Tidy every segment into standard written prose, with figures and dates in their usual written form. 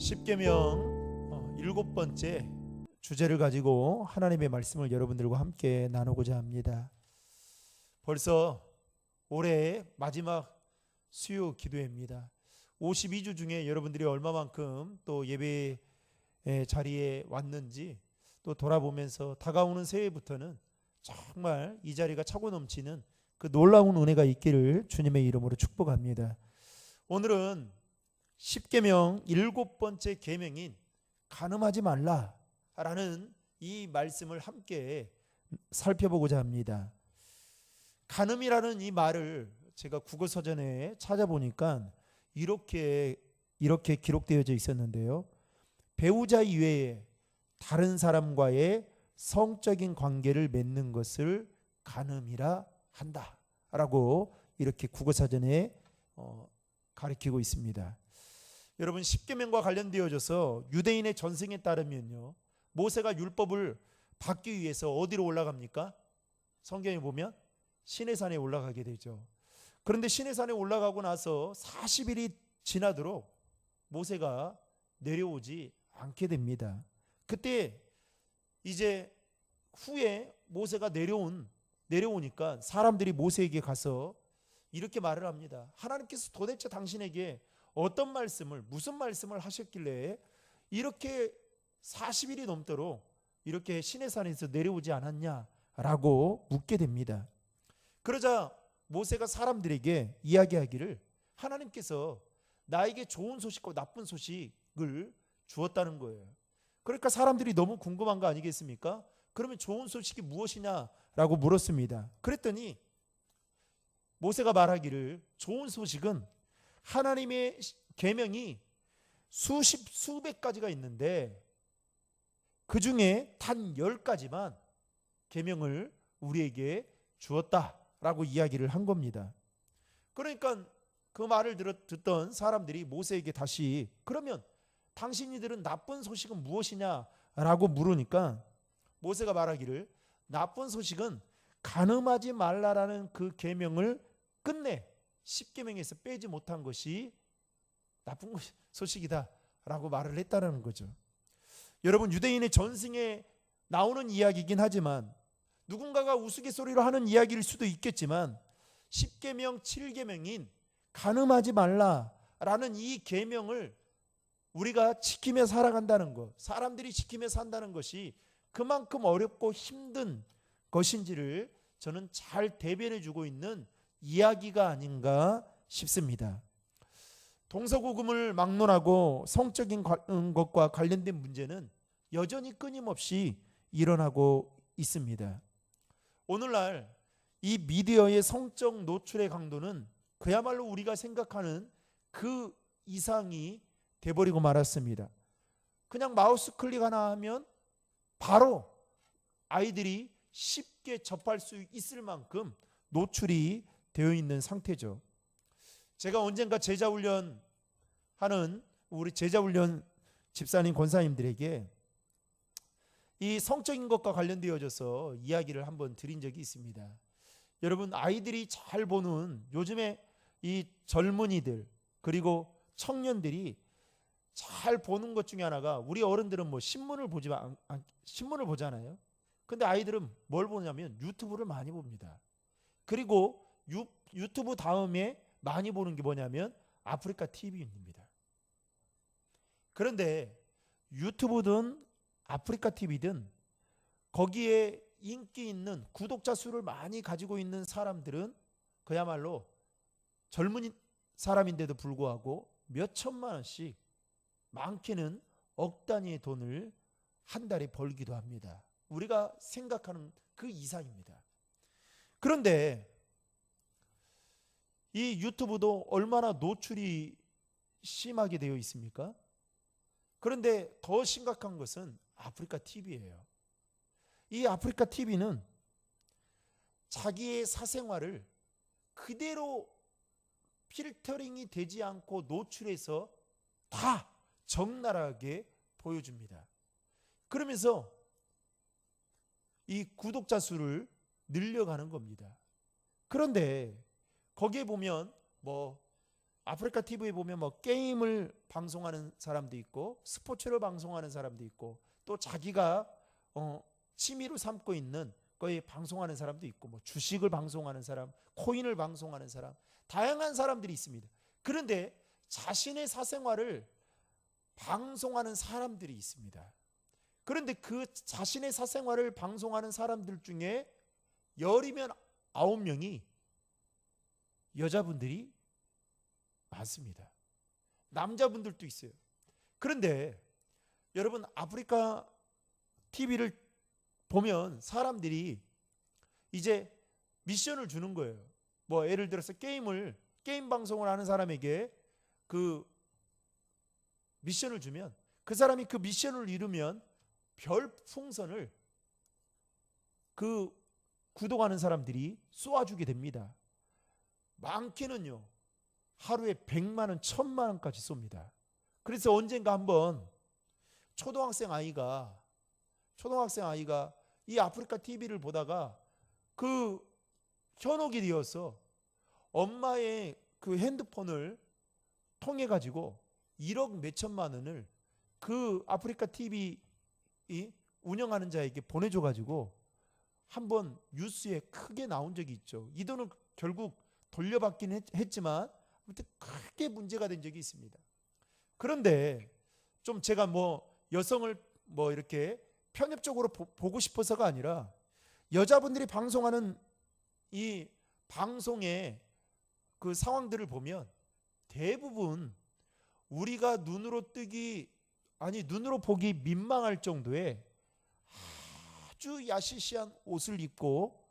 십계명 일곱 번째 주제를 가지고 하나님의 말씀을 여러분들과 함께 나누고자 합니다. 벌써 올해의 마지막 수요 기도회입니다. 52주 중에 여러분들이 얼마만큼 또 예배 자리에 왔는지 또 돌아보면서 다가오는 새해부터는 정말 이 자리가 차고 넘치는 그 놀라운 은혜가 있기를 주님의 이름으로 축복합니다. 오늘은 십계명 일곱 번째 계명인 간음하지 말라라는 이 말씀을 함께 살펴보고자 합니다. 간음이라는 이 말을 제가 국어서전에 찾아보니까 이렇게 기록되어져 있었는데요. 배우자 이외에 다른 사람과의 성적인 관계를 맺는 것을 간음이라 한다라고 이렇게 국어사전에 가리키고 있습니다. 여러분, 십계명과 관련되어져서 유대인의 전승에 따르면요, 모세가 율법을 받기 위해서 어디로 올라갑니까? 성경에 보면 시내산에 올라가게 되죠. 그런데 시내산에 올라가고 나서 40일이 지나도록 모세가 내려오지 않게 됩니다. 그때 이제 후에 모세가 내려오니까 사람들이 모세에게 가서 이렇게 말을 합니다. 하나님께서 도대체 당신에게 어떤 말씀을, 무슨 말씀을 하셨길래 이렇게 40일이 넘도록 이렇게 시내산에서 내려오지 않았냐라고 묻게 됩니다. 그러자 모세가 사람들에게 이야기하기를 하나님께서 나에게 좋은 소식과 나쁜 소식을 주었다는 거예요. 그러니까 사람들이 너무 궁금한 거 아니겠습니까? 그러면 좋은 소식이 무엇이냐라고 물었습니다. 그랬더니 모세가 말하기를 좋은 소식은 하나님의 계명이 수백 가지가 있는데 그 중에 단 10가지만 계명을 우리에게 주었다라고 이야기를 한 겁니다. 그러니까 그 말을 듣던 사람들이 모세에게 다시 그러면 당신이들은 나쁜 소식은 무엇이냐라고 물으니까 모세가 말하기를 나쁜 소식은 간음하지 말라라는 그 계명을 끝내 십계명에서 빼지 못한 것이 나쁜 소식이다라고 말을 했다는 거죠. 여러분, 유대인의 전승에 나오는 이야기이긴 하지만 누군가가 우스갯소리로 하는 이야기일 수도 있겠지만 십계명 7계명인 간음하지 말라라는 이 계명을 우리가 지키며 살아간다는 것, 사람들이 지키며 산다는 것이 그만큼 어렵고 힘든 것인지를 저는 잘 대변해 주고 있는 이야기가 아닌가 싶습니다. 동서고금을 막론하고 성적인 것과 관련된 문제는 여전히 끊임없이 일어나고 있습니다. 오늘날 이 미디어의 성적 노출의 강도는 그야말로 우리가 생각하는 그 이상이 돼버리고 말았습니다. 그냥 마우스 클릭 하나 하면 바로 아이들이 쉽게 접할 수 있을 만큼 노출이 되어 있는 상태죠. 제가 언젠가 제자훈련 하는 우리 제자훈련 집사님 권사님들에게 이 성적인 것과 관련되어져서 이야기를 한번 드린 적이 있습니다. 여러분, 아이들이 잘 보는 요즘에 이 젊은이들 그리고 청년들이 잘 보는 것 중에 하나가 우리 어른들은 뭐 신문을 보잖아요. 근데 아이들은 뭘 보냐면 유튜브를 많이 봅니다. 그리고 유튜브 다음에 많이 보는 게 뭐냐면 아프리카 TV입니다. 그런데 유튜브든 아프리카 TV든 거기에 인기 있는 구독자 수를 많이 가지고 있는 사람들은 그야말로 젊은 사람인데도 불구하고 몇 천만 원씩 많게는 억 단위의 돈을 한 달에 벌기도 합니다. 우리가 생각하는 그 이상입니다. 그런데 이 유튜브도 얼마나 노출이 심하게 되어 있습니까? 그런데 더 심각한 것은 아프리카 TV예요. 이 아프리카 TV는 자기의 사생활을 그대로 필터링이 되지 않고 노출해서 다 적나라하게 보여줍니다. 그러면서 이 구독자 수를 늘려가는 겁니다. 그런데 거기에 보면 뭐 아프리카 TV에 보면 뭐 게임을 방송하는 사람도 있고 스포츠를 방송하는 사람도 있고 또 자기가 취미로 삼고 있는 거에 방송하는 사람도 있고 뭐 주식을 방송하는 사람, 코인을 방송하는 사람, 다양한 사람들이 있습니다. 그런데 자신의 사생활을 방송하는 사람들이 있습니다. 그런데 그 자신의 사생활을 방송하는 사람들 중에 10이면 9명이 여자분들이 많습니다. 남자분들도 있어요. 그런데 여러분, 아프리카 TV를 보면 사람들이 이제 미션을 주는 거예요. 뭐 예를 들어서 게임 방송을 하는 사람에게 그 미션을 주면 그 사람이 그 미션을 이루면 별풍선을 그 구독하는 사람들이 쏘아주게 됩니다. 많게는요 하루에 100만 원, 1000만 원까지 쏩니다. 그래서 언젠가 한번 초등학생 아이가 이 아프리카 TV를 보다가 그 현혹이 되어서 엄마의 그 핸드폰을 통해 가지고 1억 몇천만 원을 그 아프리카 TV 운영하는 자에게 보내줘 가지고 한번 뉴스에 크게 나온 적이 있죠. 이 돈은 결국 돌려받긴 했지만 아무튼 크게 문제가 된 적이 있습니다. 그런데 좀 제가 뭐 여성을 뭐 이렇게 편협적으로 보고 싶어서가 아니라 여자분들이 방송하는 이 방송의 그 상황들을 보면 대부분 우리가 눈으로 보기 민망할 정도의 아주 야시시한 옷을 입고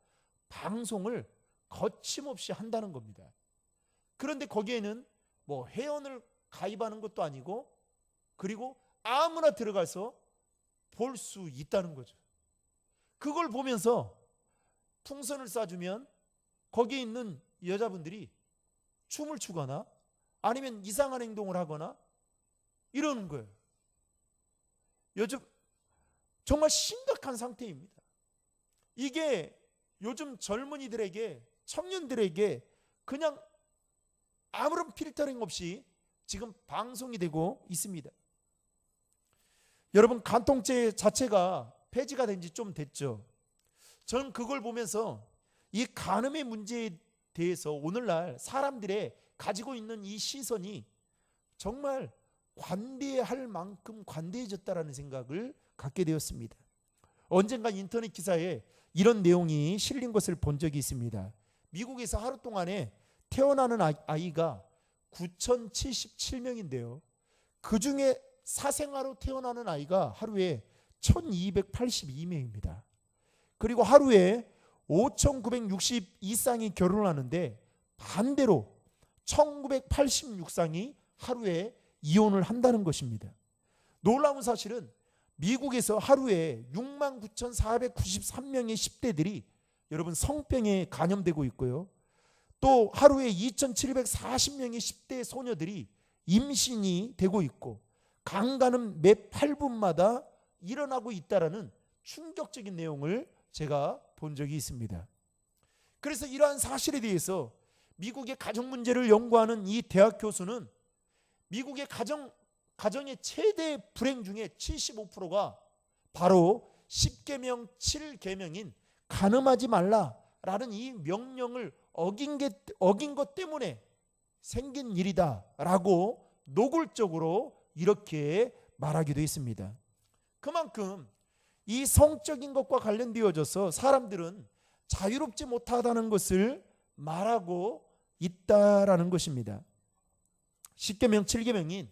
방송을 거침없이 한다는 겁니다. 그런데 거기에는 뭐 회원을 가입하는 것도 아니고 그리고 아무나 들어가서 볼 수 있다는 거죠. 그걸 보면서 풍선을 쏴주면 거기에 있는 여자분들이 춤을 추거나 아니면 이상한 행동을 하거나 이러는 거예요. 요즘 정말 심각한 상태입니다. 이게 요즘 젊은이들에게, 청년들에게 그냥 아무런 필터링 없이 지금 방송이 되고 있습니다. 여러분, 간통죄 자체가 폐지가 된 지 좀 됐죠. 저는 그걸 보면서 이 간음의 문제에 대해서 오늘날 사람들의 가지고 있는 이 시선이 정말 관대할 만큼 관대해졌다라는 생각을 갖게 되었습니다. 언젠가 인터넷 기사에 이런 내용이 실린 것을 본 적이 있습니다. 미국에서 하루 동안에 태어나는 아이가 9,077명인데요. 그 중에 사생아로 태어나는 아이가 하루에 1,282명입니다. 그리고 하루에 5,962쌍이 결혼하는데 반대로 1,986쌍이 하루에 이혼을 한다는 것입니다. 놀라운 사실은 미국에서 하루에 69,493명의 10대들이 여러분 성병에 감염되고 있고요. 또 하루에 2,740명의 10대 소녀들이 임신이 되고 있고 강간은 매 8분마다 일어나고 있다라는 충격적인 내용을 제가 본 적이 있습니다. 그래서 이러한 사실에 대해서 미국의 가정 문제를 연구하는 이 대학 교수는 미국의 가정의 최대 불행 중에 75%가 바로 10계명 7계명인 간음하지 말라라는 이 명령을 어긴 것 때문에 생긴 일이다라고 노골적으로 이렇게 말하기도 했습니다. 그만큼 이 성적인 것과 관련되어져서 사람들은 자유롭지 못하다는 것을 말하고 있다라는 것입니다. 10계명 7계명인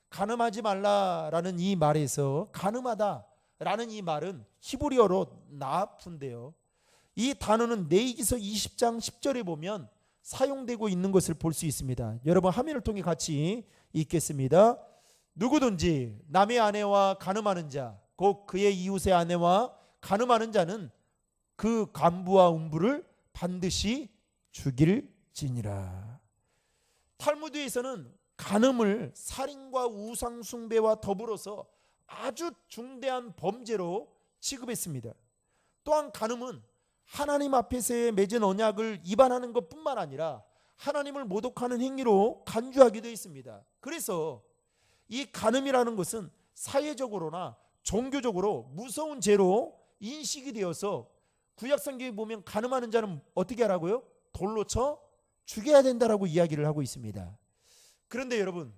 간음하지 말라라는 이 말에서 간음하다라는 이 말은 히브리어로 나아푼데요. 이 단어는 레위기서 20장 10절에 보면 사용되고 있는 것을 볼 수 있습니다. 여러분 화면을 통해 같이 읽겠습니다. 누구든지 남의 아내와 간음하는 자, 곧 그의 이웃의 아내와 간음하는 자는 그 간부와 음부를 반드시 죽일지니라. 탈무드에서는 간음을 살인과 우상 숭배와 더불어서 아주 중대한 범죄로 취급했습니다. 또한 간음은 하나님 앞에서의 맺은 언약을 위반하는 것뿐만 아니라 하나님을 모독하는 행위로 간주하게 되어 있습니다. 그래서 이 간음이라는 것은 사회적으로나 종교적으로 무서운 죄로 인식이 되어서 구약성경에 보면 간음하는 자는 어떻게 하라고요? 돌로 쳐 죽여야 된다라고 이야기를 하고 있습니다. 그런데 여러분,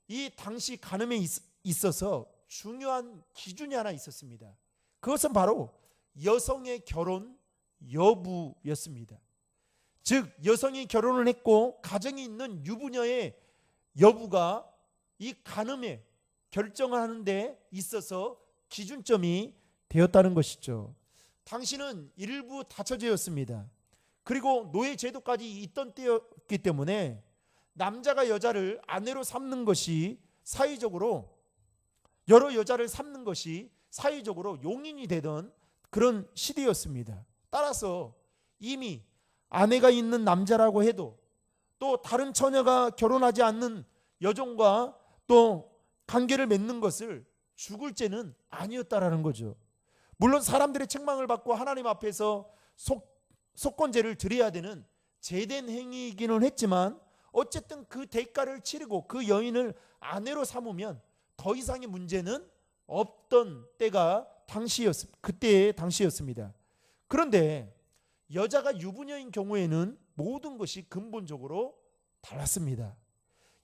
이 당시 간음에 있어서 중요한 기준이 하나 있었습니다. 그것은 바로 여성의 결혼 여부였습니다. 즉 여성이 결혼을 했고 가정이 있는 유부녀의 여부가 이 간음에 결정하는 데 있어서 기준점이 되었다는 것이죠. 당시는 일부 다처제였습니다. 그리고 노예 제도까지 있던 때였기 때문에 남자가 여자를 아내로 삼는 것이 사회적으로, 여러 여자를 삼는 것이 사회적으로 용인이 되던 그런 시대였습니다. 따라서 이미 아내가 있는 남자라고 해도 또 다른 처녀가 결혼하지 않는 여종과 또 관계를 맺는 것을 죽을 죄는 아니었다라는 거죠. 물론 사람들의 책망을 받고 하나님 앞에서 속건제를 드려야 되는 제된 행위이기는 했지만 어쨌든 그 대가를 치르고 그 여인을 아내로 삼으면 더 이상의 문제는 없던 때가 그때의 당시였습니다. 그런데 여자가 유부녀인 경우에는 모든 것이 근본적으로 달랐습니다.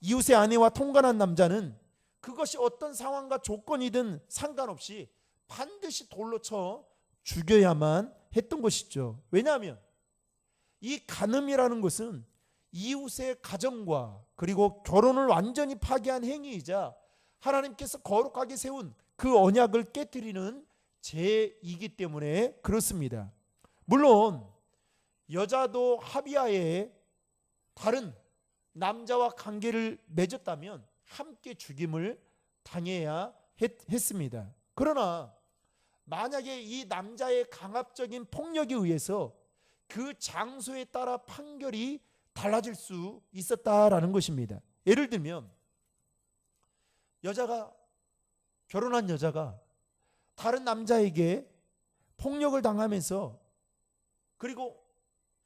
이웃의 아내와 통관한 남자는 그것이 어떤 상황과 조건이든 상관없이 반드시 돌로 쳐 죽여야만 했던 것이죠. 왜냐하면 이 간음이라는 것은 이웃의 가정과 그리고 결혼을 완전히 파괴한 행위이자 하나님께서 거룩하게 세운 그 언약을 깨뜨리는 죄이기 때문에 그렇습니다. 물론 여자도 합의하에 다른 남자와 관계를 맺었다면 함께 죽임을 당해야 했습니다. 그러나 만약에 이 남자의 강압적인 폭력에 의해서 그 장소에 따라 판결이 달라질 수 있었다라는 것입니다. 예를 들면 결혼한 여자가 다른 남자에게 폭력을 당하면서 그리고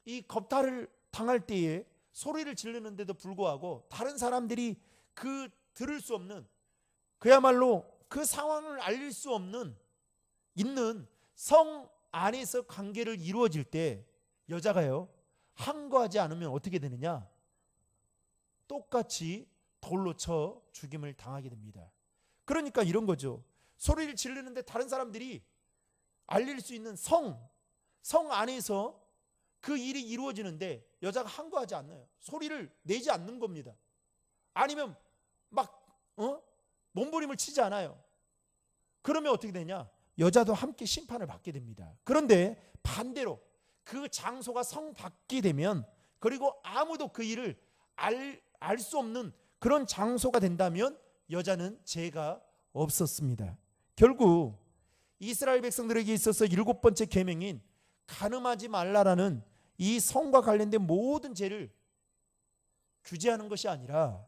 이 겁탈을 당할 때에 소리를 지르는데도 불구하고 다른 사람들이 들을 수 없는, 그야말로 그 상황을 알릴 수 없는 있는 성 안에서 관계를 이루어질 때 여자가요 항거하지 않으면 어떻게 되느냐? 똑같이 돌로 쳐 죽임을 당하게 됩니다. 그러니까 이런 거죠. 소리를 지르는데 다른 사람들이 알릴 수 있는 성 안에서 그 일이 이루어지는데 여자가 항거하지 않나요? 소리를 내지 않는 겁니다. 아니면 막 몸부림을 치지 않아요. 그러면 어떻게 되냐? 여자도 함께 심판을 받게 됩니다. 그런데 반대로 그 장소가 성 밖이 되면, 그리고 아무도 그 일을 알 수 없는 그런 장소가 된다면 여자는 죄가 없었습니다. 결국 이스라엘 백성들에게 있어서 7번째 계명인 간음하지 말라라는 이 성과 관련된 모든 죄를 규제하는 것이 아니라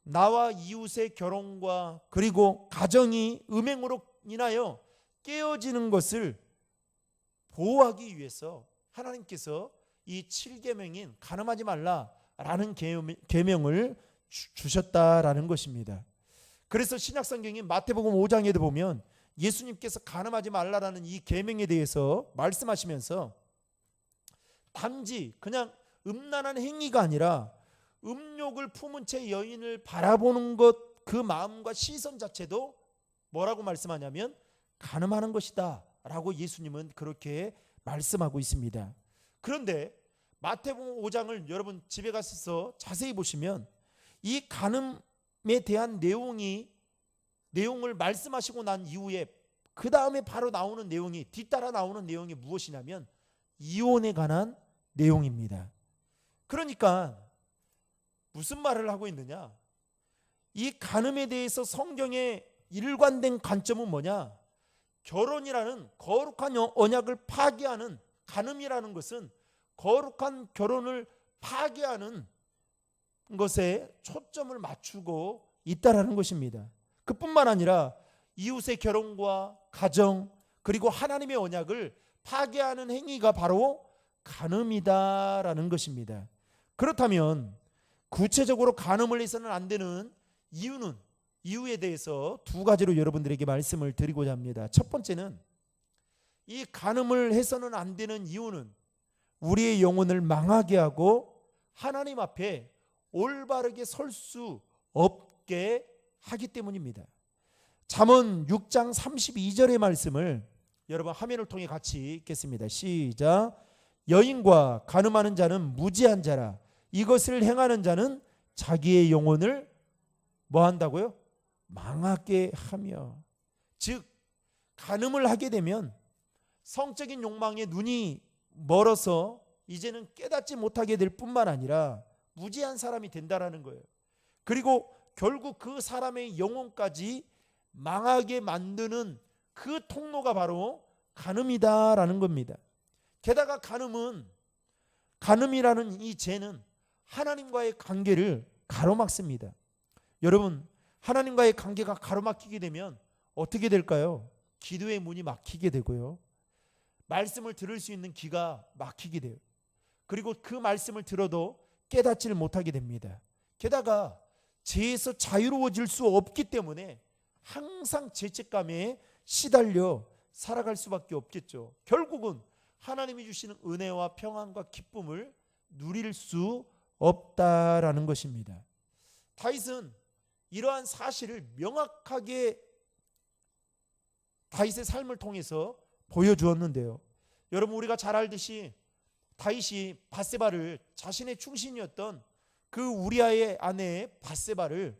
나와 이웃의 결혼과 그리고 가정이 음행으로 인하여 깨어지는 것을 보호하기 위해서 하나님께서 이 7계명인 간음하지 말라라는 계명을 주셨다라는 것입니다. 그래서 신약성경인 마태복음 5장에도 보면 예수님께서 간음하지 말라라는 이 계명에 대해서 말씀하시면서 단지 그냥 음란한 행위가 아니라 음욕을 품은 채 여인을 바라보는 것, 그 마음과 시선 자체도 뭐라고 말씀하냐면 간음하는 것이다 라고 예수님은 그렇게 말씀하고 있습니다. 그런데 마태복음 5장을 여러분 집에 가서 자세히 보시면 이 간음에 대한 내용을 말씀하시고 난 이후에 그 다음에 바로 나오는 내용이, 뒤따라 나오는 내용이 무엇이냐면 이혼에 관한 내용입니다. 그러니까 무슨 말을 하고 있느냐? 이 간음에 대해서 성경의 일관된 관점은 뭐냐? 결혼이라는 거룩한 언약을 파괴하는, 간음이라는 것은 거룩한 결혼을 파괴하는 것에 초점을 맞추고 있다라는 것입니다. 그뿐만 아니라 이웃의 결혼과 가정 그리고 하나님의 언약을 파괴하는 행위가 바로 간음이다라는 것입니다. 그렇다면 구체적으로 간음을 해서는 안 되는 이유에 대해서 두 가지로 여러분들에게 말씀을 드리고자 합니다. 첫 번째는 이 간음을 해서는 안 되는 이유는 우리의 영혼을 망하게 하고 하나님 앞에 올바르게 설 수 없게 하기 때문입니다. 잠언 6장 32절의 말씀을 여러분 화면을 통해 같이 읽겠습니다. 시작. 여인과 간음하는 자는 무지한 자라. 이것을 행하는 자는 자기의 영혼을 뭐 한다고요? 망하게 하며. 즉 간음을 하게 되면 성적인 욕망에 눈이 멀어서 이제는 깨닫지 못하게 될 뿐만 아니라 무지한 사람이 된다라는 거예요. 그리고 결국 그 사람의 영혼까지 망하게 만드는 그 통로가 바로 간음이다라는 겁니다. 게다가 간음이라는 이 죄는 하나님과의 관계를 가로막습니다. 여러분, 하나님과의 관계가 가로막히게 되면 어떻게 될까요? 기도의 문이 막히게 되고요. 말씀을 들을 수 있는 귀가 막히게 돼요. 그리고 그 말씀을 들어도 깨닫지를 못하게 됩니다. 게다가 죄에서 자유로워질 수 없기 때문에 항상 죄책감에 시달려 살아갈 수밖에 없겠죠. 결국은 하나님이 주시는 은혜와 평안과 기쁨을 누릴 수 없다라는 것입니다. 다윗은 이러한 사실을 명확하게 다윗의 삶을 통해서 보여주었는데요. 여러분, 우리가 잘 알듯이 다윗이 밧세바를 자신의 충신이었던 그 우리아의 아내 밧세바를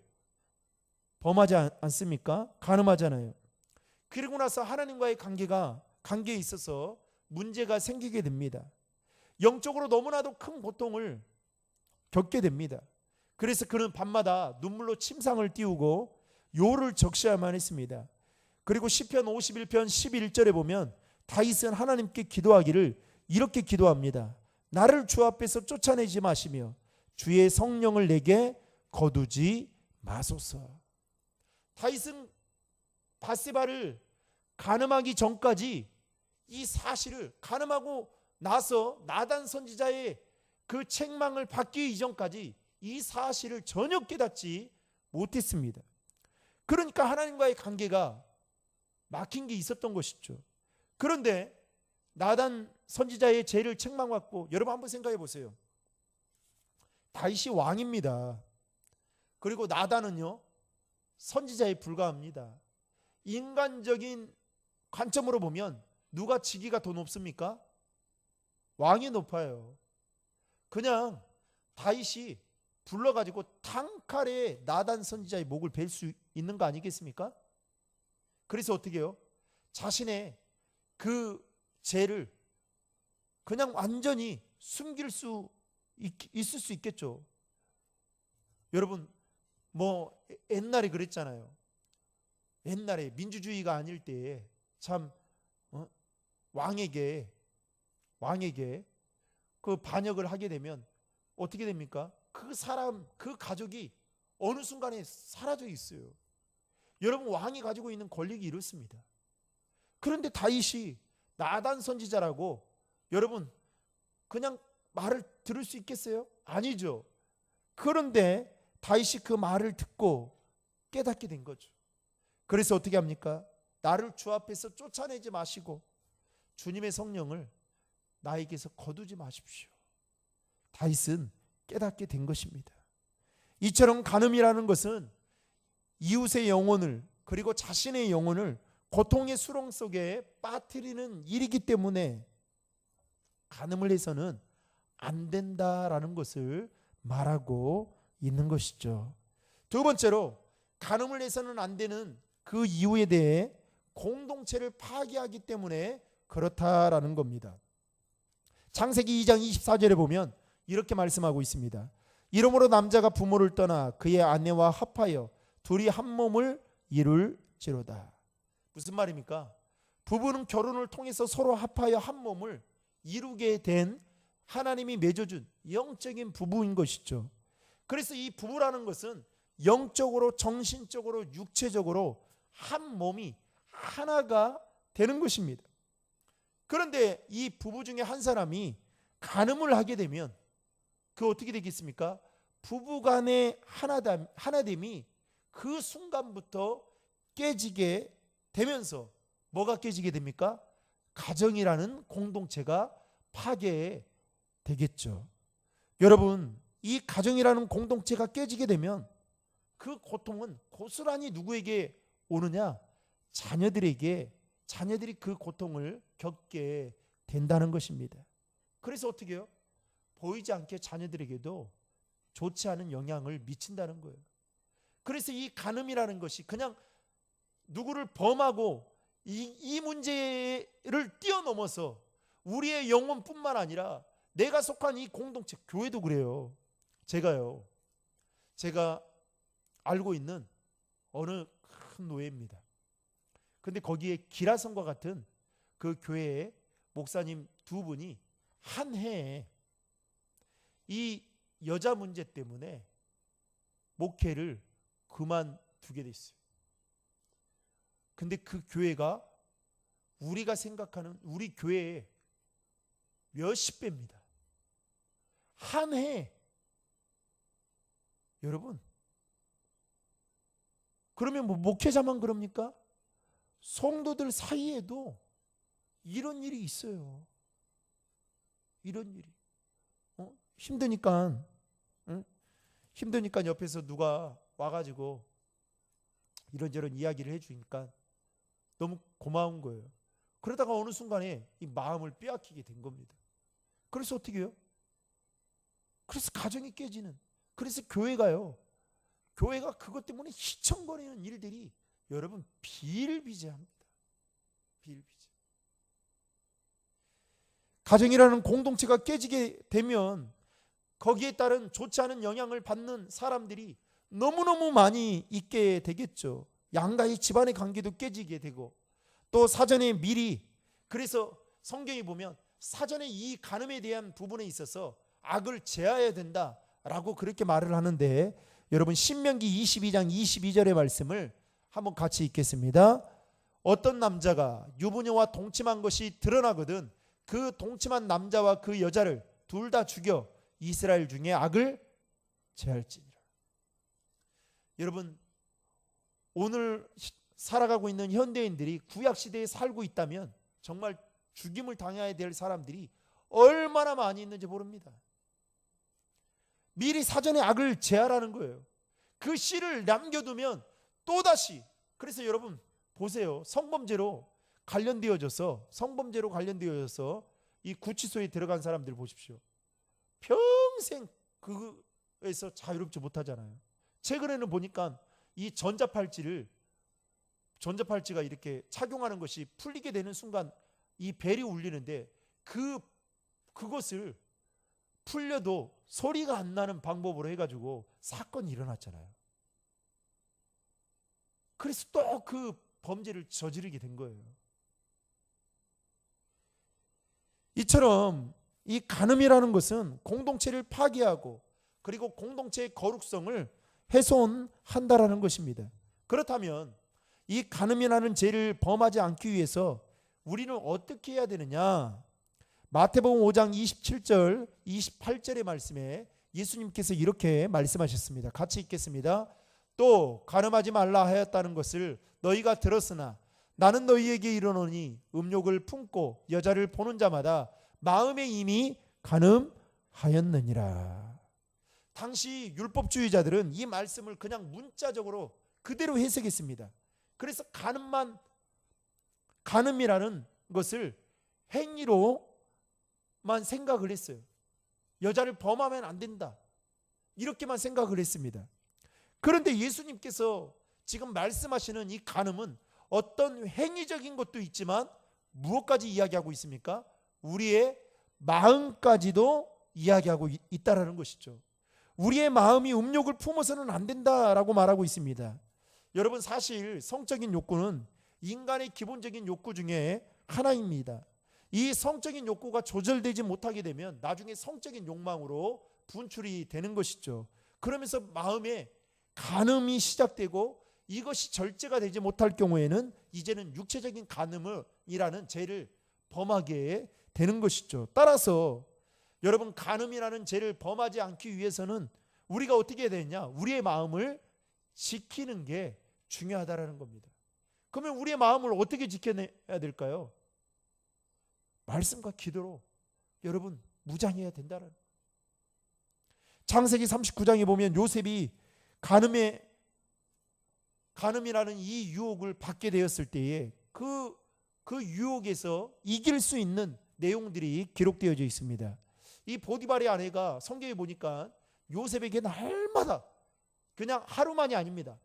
범하지 않습니까? 간음하잖아요. 그리고 나서 하나님과의 관계에 있어서 문제가 생기게 됩니다. 영적으로 너무나도 큰 고통을 겪게 됩니다. 그래서 그는 밤마다 눈물로 침상을 띄우고 요를 적셔야만 했습니다. 그리고 시편 51편 11절에 보면 다윗은 하나님께 기도하기를 이렇게 기도합니다. 나를 주 앞에서 쫓아내지 마시며 주의 성령을 내게 거두지 마소서. 다윗은 밧세바를 간음하기 전까지 이 사실을, 간음하고 나서 나단 선지자의 그 책망을 받기 이전까지 이 사실을 전혀 깨닫지 못했습니다. 그러니까 하나님과의 관계가 막힌 게 있었던 것이죠. 그런데 나단 선지자의 죄를 책망받고, 여러분 한번 생각해 보세요. 다윗이 왕입니다. 그리고 나단은요 선지자에 불과합니다. 인간적인 관점으로 보면 누가 직위가 더 높습니까? 왕이 높아요. 그냥 다윗이 불러가지고 단칼에 나단 선지자의 목을 벨 수 있는 거 아니겠습니까? 그래서 어떻게 해요? 자신의 그 죄를 그냥 완전히 숨길 수 있을 수 있겠죠. 여러분, 뭐 옛날에 그랬잖아요. 옛날에 민주주의가 아닐 때에 참 왕에게 그 반역을 하게 되면 어떻게 됩니까? 그 사람, 그 가족이 어느 순간에 사라져 있어요. 여러분, 왕이 가지고 있는 권력이 이렇습니다. 그런데 다윗이 나단 선지자라고 여러분 그냥 말을 들을 수 있겠어요? 아니죠. 그런데 다윗이 그 말을 듣고 깨닫게 된 거죠. 그래서 어떻게 합니까? 나를 주 앞에서 쫓아내지 마시고 주님의 성령을 나에게서 거두지 마십시오. 다윗은 깨닫게 된 것입니다. 이처럼 간음이라는 것은 이웃의 영혼을, 그리고 자신의 영혼을 고통의 수렁 속에 빠뜨리는 일이기 때문에 간음을 해서는 안 된다라는 것을 말하고 있는 것이죠. 두 번째로, 간음을 해서는 안 되는 그 이유에 대해 공동체를 파괴하기 때문에 그렇다라는 겁니다. 창세기 2장 24절에 보면 이렇게 말씀하고 있습니다. 이러므로 남자가 부모를 떠나 그의 아내와 합하여 둘이 한 몸을 이룰지로다. 무슨 말입니까? 부부는 결혼을 통해서 서로 합하여 한 몸을 이루게 된 하나님이 맺어준 영적인 부부인 것이죠. 그래서 이 부부라는 것은 영적으로, 정신적으로, 육체적으로 한 몸이 하나가 되는 것입니다. 그런데 이 부부 중에 한 사람이 간음을 하게 되면 그 어떻게 되겠습니까? 부부간의 하나됨이 그 순간부터 깨지게 되면서 뭐가 깨지게 됩니까? 가정이라는 공동체가 파괴되겠죠. 여러분, 이 가정이라는 공동체가 깨지게 되면 그 고통은 고스란히 누구에게 오느냐? 자녀들이 그 고통을 겪게 된다는 것입니다. 그래서 어떻게 해요? 보이지 않게 자녀들에게도 좋지 않은 영향을 미친다는 거예요. 그래서 이 간음이라는 것이 그냥 누구를 범하고 이 문제를 뛰어넘어서 우리의 영혼뿐만 아니라 내가 속한 이 공동체, 교회도 그래요. 제가 알고 있는 어느 큰 노예입니다. 근데 거기에 기라성과 같은 그 교회의 목사님 두 분이 한 해에 이 여자 문제 때문에 목회를 그만두게 됐어요. 근데 그 교회가 우리가 생각하는 우리 교회의 몇십 배입니다. 한 해. 여러분, 그러면 뭐 목회자만 그럽니까? 성도들 사이에도 이런 일이 있어요. 이런 일이. 힘드니까 옆에서 누가 와가지고 이런저런 이야기를 해주니까 너무 고마운 거예요. 그러다가 어느 순간에 이 마음을 빼앗기게 된 겁니다. 그래서 어떻게 해요? 그래서 가정이 깨지는, 그래서 교회가 그것 때문에 희청거리는 일들이 여러분 비일비재합니다. 비일비재. 가정이라는 공동체가 깨지게 되면 거기에 따른 좋지 않은 영향을 받는 사람들이 너무너무 많이 있게 되겠죠. 양가의 집안의 관계도 깨지게 되고, 또 사전에 미리, 그래서 성경에 보면 사전에 이 간음에 대한 부분에 있어서 악을 제하여야 된다라고 그렇게 말을 하는데, 여러분 신명기 22장 22절의 말씀을 한번 같이 읽겠습니다. 어떤 남자가 유부녀와 동침한 것이 드러나거든 그 동침한 남자와 그 여자를 둘 다 죽여 이스라엘 중에 악을 제할지니라. 여러분, 오늘 살아가고 있는 현대인들이 구약시대에 살고 있다면 정말 죽임을 당해야 될 사람들이 얼마나 많이 있는지 모릅니다. 미리 사전에 악을 제하라는 거예요. 그 씨를 남겨두면 또다시, 그래서 여러분 보세요. 성범죄로 관련되어져서 이 구치소에 들어간 사람들 보십시오. 평생 그에서 자유롭지 못하잖아요. 최근에는 보니까 이 전자팔찌가 이렇게 착용하는 것이 풀리게 되는 순간 이 벨이 울리는데 그것을 풀려도 소리가 안 나는 방법으로 해가지고 사건이 일어났잖아요. 그래서 또 그 범죄를 저지르게 된 거예요. 이처럼 이 간음이라는 것은 공동체를 파괴하고 그리고 공동체의 거룩성을 훼손한다라는 것입니다. 그렇다면 이 간음이라는 죄를 범하지 않기 위해서 우리는 어떻게 해야 되느냐? 마태복음 5장 27절 28절의 말씀에 예수님께서 이렇게 말씀하셨습니다. 같이 읽겠습니다. 또 간음하지 말라 하였다는 것을 너희가 들었으나 나는 너희에게 이르노니 음욕을 품고 여자를 보는 자마다 마음에 이미 간음하였느니라. 당시 율법주의자들은 이 말씀을 그냥 문자적으로 그대로 해석했습니다. 그래서 간음이라는 것을 행위로만 생각을 했어요. 여자를 범하면 안 된다, 이렇게만 생각을 했습니다. 그런데 예수님께서 지금 말씀하시는 이 간음은 어떤 행위적인 것도 있지만 무엇까지 이야기하고 있습니까? 우리의 마음까지도 이야기하고 있다라는 것이죠. 우리의 마음이 음욕을 품어서는 안 된다라고 말하고 있습니다. 여러분, 사실 성적인 욕구는 인간의 기본적인 욕구 중에 하나입니다. 이 성적인 욕구가 조절되지 못하게 되면 나중에 성적인 욕망으로 분출이 되는 것이죠. 그러면서 마음에 간음이 시작되고 이것이 절제가 되지 못할 경우에는 이제는 육체적인 간음이라는 죄를 범하게 되는 것이죠. 따라서 여러분, 간음이라는 죄를 범하지 않기 위해서는 우리가 어떻게 해야 되느냐? 우리의 마음을 지키는 게 중요하다라는 겁니다. 그러면 우리의 마음을 어떻게 지켜내야 될까요? 말씀과 기도로 여러분 무장해야 된다는. 창세기 39장에 보면 요셉이 간음이라는 이 유혹을 받게 되었을 때에 그 유혹에서 이길 수 있는 내용들이 기록되어져 있습니다. 이 보디발의 아내가 성경에 보니까 요셉에게 날마다, 그냥 하루만이 아닙니다,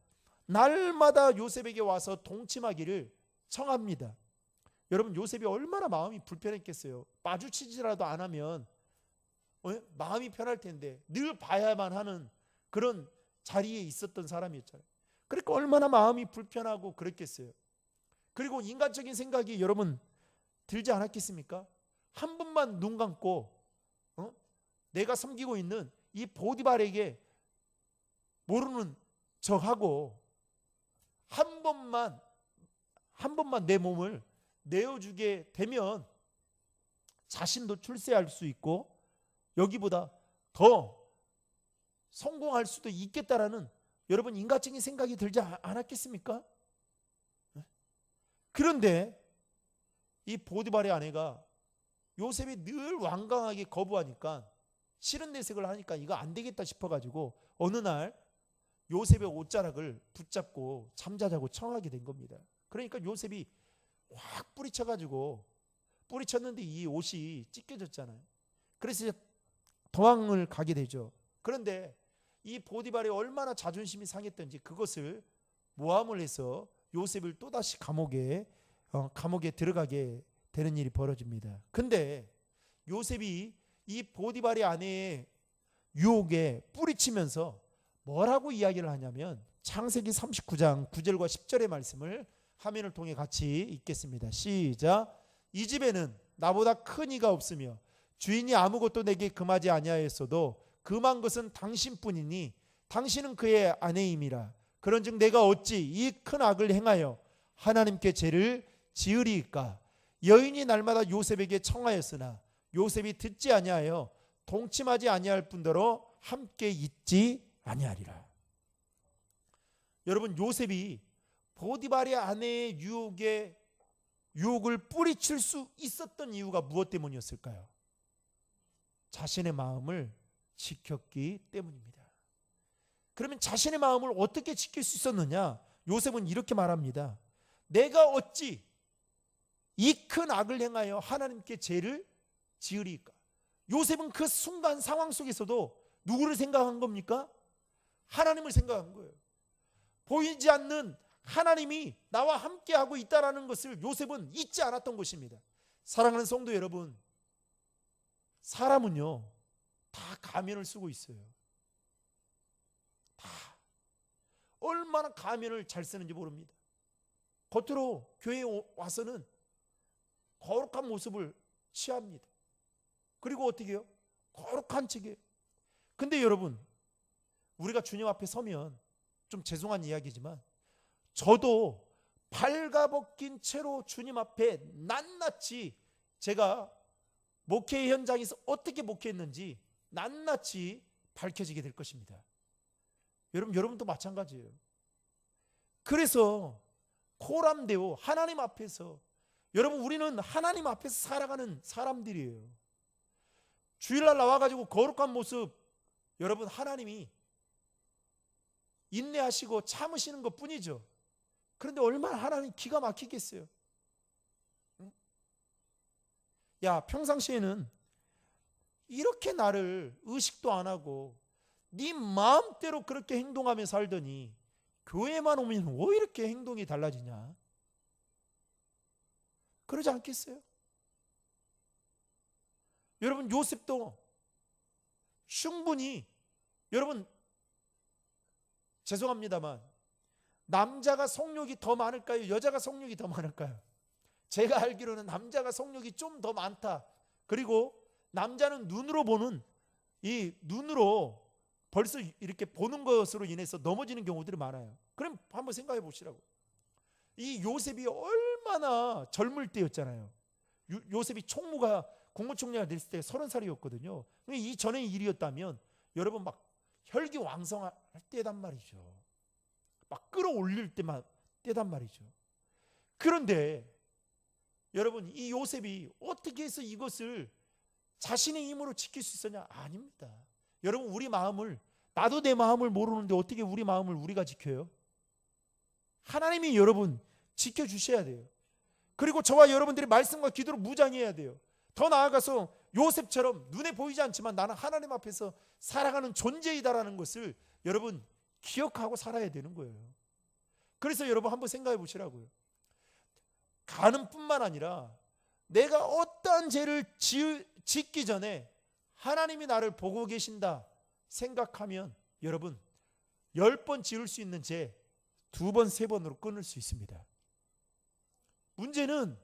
날마다 요셉에게 와서 동침하기를 청합니다. 여러분, 요셉이 얼마나 마음이 불편했겠어요. 마주치지라도 안 하면 마음이 편할 텐데 늘 봐야만 하는 그런 자리에 있었던 사람이었잖아요. 그러니까 얼마나 마음이 불편하고 그랬겠어요. 그리고 인간적인 생각이 여러분 들지 않았겠습니까? 한 번만 눈 감고 내가 섬기고 있는 이 보디발에게 모르는 척하고 한 번만 내 몸을 내어주게 되면 자신도 출세할 수 있고 여기보다 더 성공할 수도 있겠다라는 여러분 인간적인 생각이 들지 않았겠습니까? 그런데 이 보디발의 아내가 요셉이 늘 완강하게 거부하니까 싫은 내색을 하니까 이거 안 되겠다 싶어가지고 어느 날 요셉의 옷자락을 붙잡고 잠자자고 청하게 된 겁니다. 그러니까 요셉이 확 뿌리쳤는데 이 옷이 찢겨졌잖아요. 그래서 도망을 가게 되죠. 그런데 이 보디발이 얼마나 자존심이 상했던지 그것을 모함을 해서 요셉을 또다시 감옥에 들어가게 되는 일이 벌어집니다. 근데 요셉이 이 보디발의 아내의 유혹에 뿌리치면서 뭐라고 이야기를 하냐면 창세기 39장 9절과 10절의 말씀을 화면을 통해 같이 읽겠습니다. 시작. 이 집에는 나보다 큰 이가 없으며 주인이 아무것도 내게 금하지 아니하였어도 금한 것은 당신뿐이니 당신은 그의 아내임이라. 그런즉 내가 어찌 이 큰 악을 행하여 하나님께 죄를 지으리이까. 여인이 날마다 요셉에게 청하였으나 요셉이 듣지 아니하여 동침하지 아니할 뿐더러 함께 있지 아니하리라. 여러분, 요셉이 보디발의 아내의 유혹을 뿌리칠 수 있었던 이유가 무엇 때문이었을까요? 자신의 마음을 지켰기 때문입니다. 그러면 자신의 마음을 어떻게 지킬 수 있었느냐? 요셉은 이렇게 말합니다. 내가 어찌 이 큰 악을 행하여 하나님께 죄를 지으리까? 요셉은 그 순간 상황 속에서도 누구를 생각한 겁니까? 하나님을 생각한 거예요. 보이지 않는 하나님이 나와 함께하고 있다는 것을 요셉은 잊지 않았던 것입니다. 사랑하는 성도 여러분, 사람은요 다 가면을 쓰고 있어요. 다 얼마나 가면을 잘 쓰는지 모릅니다. 겉으로 교회에 와서는 거룩한 모습을 취합니다. 그리고 어떻게 해요? 거룩한 척이에요. 근데 여러분, 우리가 주님 앞에 서면 좀 죄송한 이야기지만 저도 발가벗긴 채로 주님 앞에 낱낱이 제가 목회 현장에서 어떻게 목회했는지 낱낱이 밝혀지게 될 것입니다. 여러분도 마찬가지예요. 그래서 코람데오 하나님 앞에서, 여러분 우리는 하나님 앞에서 살아가는 사람들이에요. 주일날 나와가지고 거룩한 모습, 여러분 하나님이 인내하시고 참으시는 것 뿐이죠. 그런데 얼마나 하나님 기가 막히겠어요. 응? 야, 평상시에는 이렇게 나를 의식도 안 하고 네 마음대로 그렇게 행동하며 살더니 교회만 오면 왜 이렇게 행동이 달라지냐? 그러지 않겠어요? 여러분, 요셉도 충분히, 여러분 죄송합니다만 남자가 성욕이 더 많을까요? 여자가 성욕이 더 많을까요? 제가 알기로는 남자가 성욕이 좀 더 많다. 그리고 남자는 눈으로 벌써 이렇게 보는 것으로 인해서 넘어지는 경우들이 많아요. 그럼 한번 생각해 보시라고. 이 요셉이 얼마나 젊을 때였잖아요. 요셉이 총무가 국무총리가 됐을 때 30살이었거든요. 이 전의 일이었다면 여러분 막 혈기왕성할 때단 말이죠. 막 끌어올릴 때단 말이죠. 그런데 여러분, 이 요셉이 어떻게 해서 이것을 자신의 힘으로 지킬 수 있었냐? 아닙니다. 여러분, 우리 마음을, 나도 내 마음을 모르는데 어떻게 우리 마음을 우리가 지켜요? 하나님이 여러분 지켜주셔야 돼요. 그리고 저와 여러분들이 말씀과 기도로 무장해야 돼요. 더 나아가서 요셉처럼 눈에 보이지 않지만 나는 하나님 앞에서 살아가는 존재이다라는 것을 여러분 기억하고 살아야 되는 거예요. 그래서 여러분 한번 생각해 보시라고요. 간음뿐만 아니라 내가 어떠한 죄를 짓기 전에 하나님이 나를 보고 계신다 생각하면 여러분 10번 지을 수 있는 죄 2번, 3번으로 끊을 수 있습니다. 문제는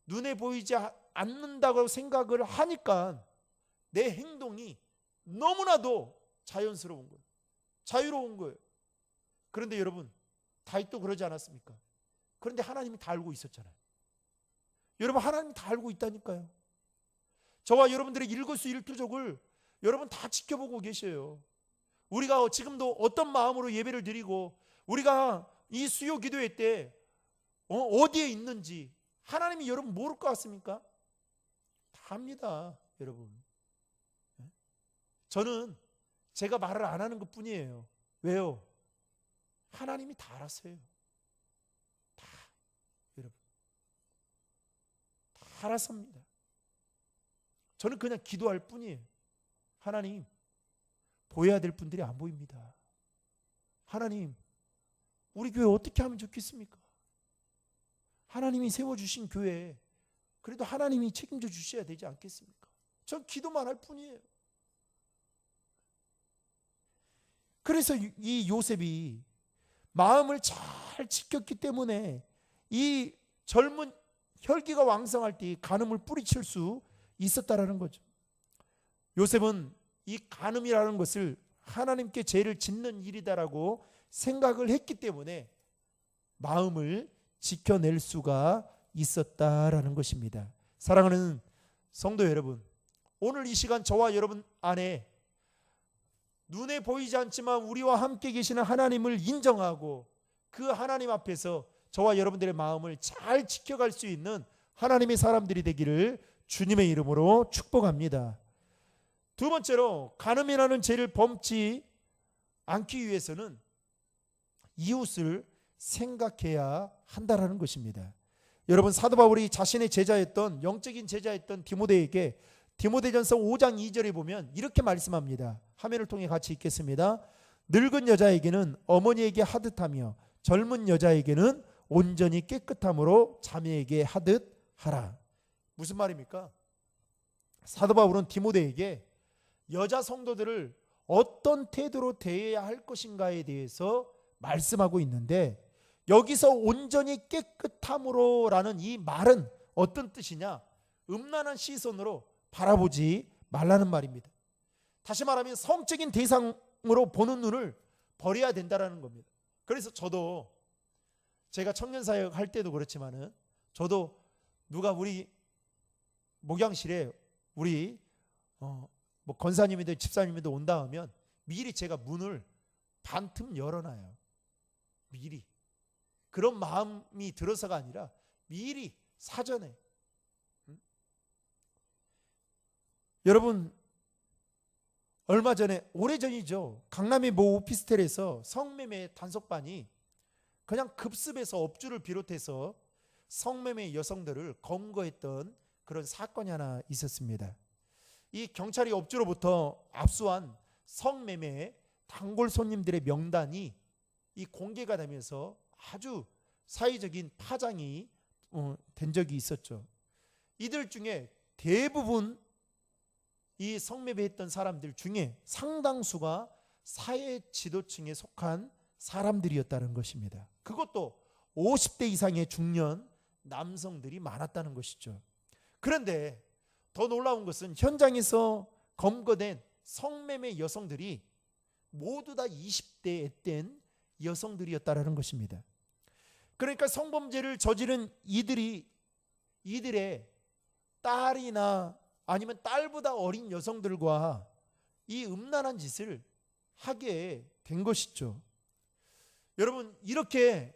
눈에 보이지 않는다고 생각을 하니까 내 행동이 너무나도 자연스러운 거예요. 자유로운 거예요. 그런데 여러분, 다윗도 그러지 않았습니까? 그런데 하나님이 다 알고 있었잖아요. 여러분, 하나님이 다 알고 있다니까요. 저와 여러분들의 일거수일투족을 여러분 다 지켜보고 계셔요. 우리가 지금도 어떤 마음으로 예배를 드리고 우리가 이 수요 기도회 때 어디에 있는지 하나님이 여러분 모를 것 같습니까? 다 압니다, 여러분. 저는 제가 말을 안 하는 것 뿐이에요. 왜요? 하나님이 다 알았어요. 다, 여러분. 다 알았습니다. 저는 그냥 기도할 뿐이에요. 하나님, 보여야 될 분들이 안 보입니다. 하나님, 우리 교회 어떻게 하면 좋겠습니까? 하나님이 세워주신 교회, 그래도 하나님이 책임져 주셔야 되지 않겠습니까? 전 기도만 할 뿐이에요. 그래서 이 요셉이 마음을 잘 지켰기 때문에 이 젊은 혈기가 왕성할 때 간음을 뿌리칠 수 있었다라는 거죠. 요셉은 이 간음이라는 것을 하나님께 죄를 짓는 일이다라고 생각을 했기 때문에 마음을 지켜낼 수가 있었다라는 것입니다. 사랑하는 성도 여러분, 오늘 이 시간 저와 여러분 안에 눈에 보이지 않지만 우리와 함께 계시는 하나님을 인정하고 그 하나님 앞에서 저와 여러분들의 마음을 잘 지켜갈 수 있는 하나님의 사람들이 되기를 주님의 이름으로 축복합니다. 두 번째로, 간음이라는 죄를 범치 않기 위해서는 이웃을 생각해야 한다라는 것입니다. 여러분, 사도 바울이 자신의 제자였던, 영적인 제자였던 디모데에게 디모데전서 5장 2절에 보면 이렇게 말씀합니다. 화면을 통해 같이 읽겠습니다. 늙은 여자에게는 어머니에게 하듯하며 젊은 여자에게는 온전히 깨끗함으로 자매에게 하듯 하라. 무슨 말입니까? 사도 바울은 디모데에게 여자 성도들을 어떤 태도로 대해야 할 것인가에 대해서 말씀하고 있는데, 여기서 온전히 깨끗함으로라는 이 말은 어떤 뜻이냐? 음란한 시선으로 바라보지 말라는 말입니다. 다시 말하면 성적인 대상으로 보는 눈을 버려야 된다는 겁니다. 그래서 저도 제가 청년사역 할 때도 그렇지만은 저도 누가 우리 목양실에 우리 뭐 권사님이든 집사님이든 온다 하면 미리 제가 문을 반틈 열어놔요. 미리. 그런 마음이 들어서가 아니라 미리 사전에. 여러분, 얼마 전에, 오래전이죠, 강남의 모 오피스텔에서 성매매 단속반이 그냥 급습해서 업주를 비롯해서 성매매 여성들을 검거했던 그런 사건이 하나 있었습니다. 이 경찰이 업주로부터 압수한 성매매 단골 손님들의 명단이 이 공개가 되면서 아주 사회적인 파장이 된 적이 있었죠. 이들 중에 대부분 이 성매매했던 사람들 중에 상당수가 사회 지도층에 속한 사람들이었다는 것입니다. 그것도 50대 이상의 중년 남성들이 많았다는 것이죠. 그런데 더 놀라운 것은 현장에서 검거된 성매매 여성들이 모두 다 20대에 된 여성들이었다는 것입니다. 그러니까 성범죄를 저지른 이들의 딸이나 아니면 딸보다 어린 여성들과 이 음란한 짓을 하게 된 것이죠. 여러분, 이렇게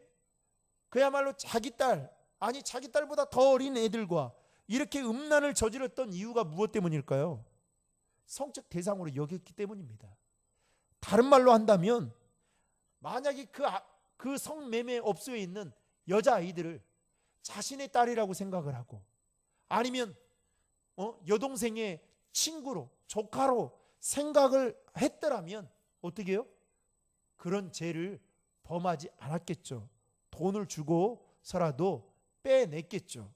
그야말로 자기 딸, 아니 자기 딸보다 더 어린 애들과 이렇게 음란을 저질렀던 이유가 무엇 때문일까요? 성적 대상으로 여겼기 때문입니다. 다른 말로 한다면 만약에 그 성매매 업소에 있는 여자아이들을 자신의 딸이라고 생각을 하고 아니면 여동생의 친구로, 조카로 생각을 했더라면 어떻게 해요? 그런 죄를 범하지 않았겠죠. 돈을 주고서라도 빼냈겠죠.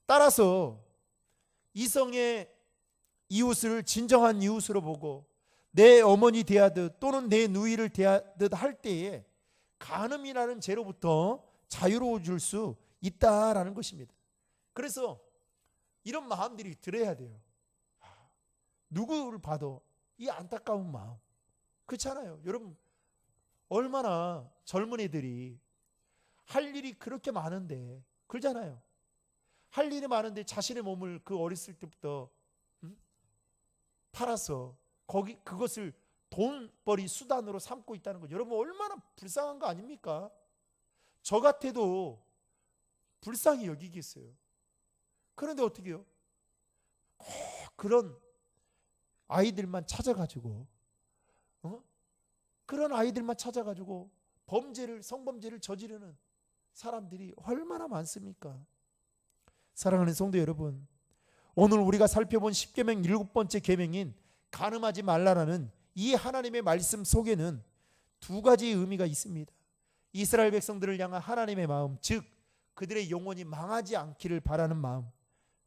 따라서 이성의 이웃을 진정한 이웃으로 보고 내 어머니 대하듯 또는 내 누이를 대하듯 할 때에 간음이라는 죄로부터 자유로워질 수 있다라는 것입니다. 그래서 이런 마음들이 들어야 돼요. 누구를 봐도 이 안타까운 마음. 그렇잖아요. 여러분, 얼마나 젊은 애들이 할 일이 그렇게 많은데, 그러잖아요. 할 일이 많은데 자신의 몸을 그 어렸을 때부터 팔아서 그것을 돈벌이 수단으로 삼고 있다는 거, 여러분 얼마나 불쌍한 거 아닙니까? 저 같아도 불쌍히 여기겠어요. 그런데 어떻게 해요? 그런 아이들만 찾아가지고 그런 아이들만 찾아가지고 성범죄를 저지르는 사람들이 얼마나 많습니까? 사랑하는 성도 여러분, 오늘 우리가 살펴본 10계명 7번째 계명인 간음하지 말라라는 이 하나님의 말씀 속에는 두 가지 의미가 있습니다. 이스라엘 백성들을 향한 하나님의 마음, 즉 그들의 영혼이 망하지 않기를 바라는 마음,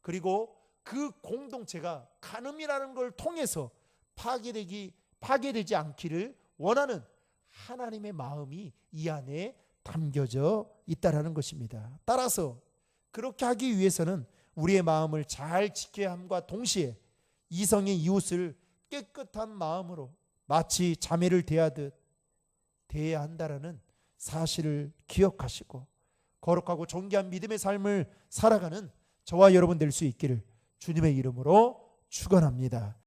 그리고 그 공동체가 간음이라는 걸 통해서 파괴되지 않기를 원하는 하나님의 마음이 이 안에 담겨져 있다라는 것입니다. 따라서 그렇게 하기 위해서는 우리의 마음을 잘 지켜야 함과 동시에 이성의 이웃을 깨끗한 마음으로 마치 자매를 대하듯 대해야 한다라는 사실을 기억하시고 거룩하고 존귀한 믿음의 삶을 살아가는 저와 여러분 될 수 있기를 주님의 이름으로 축원합니다.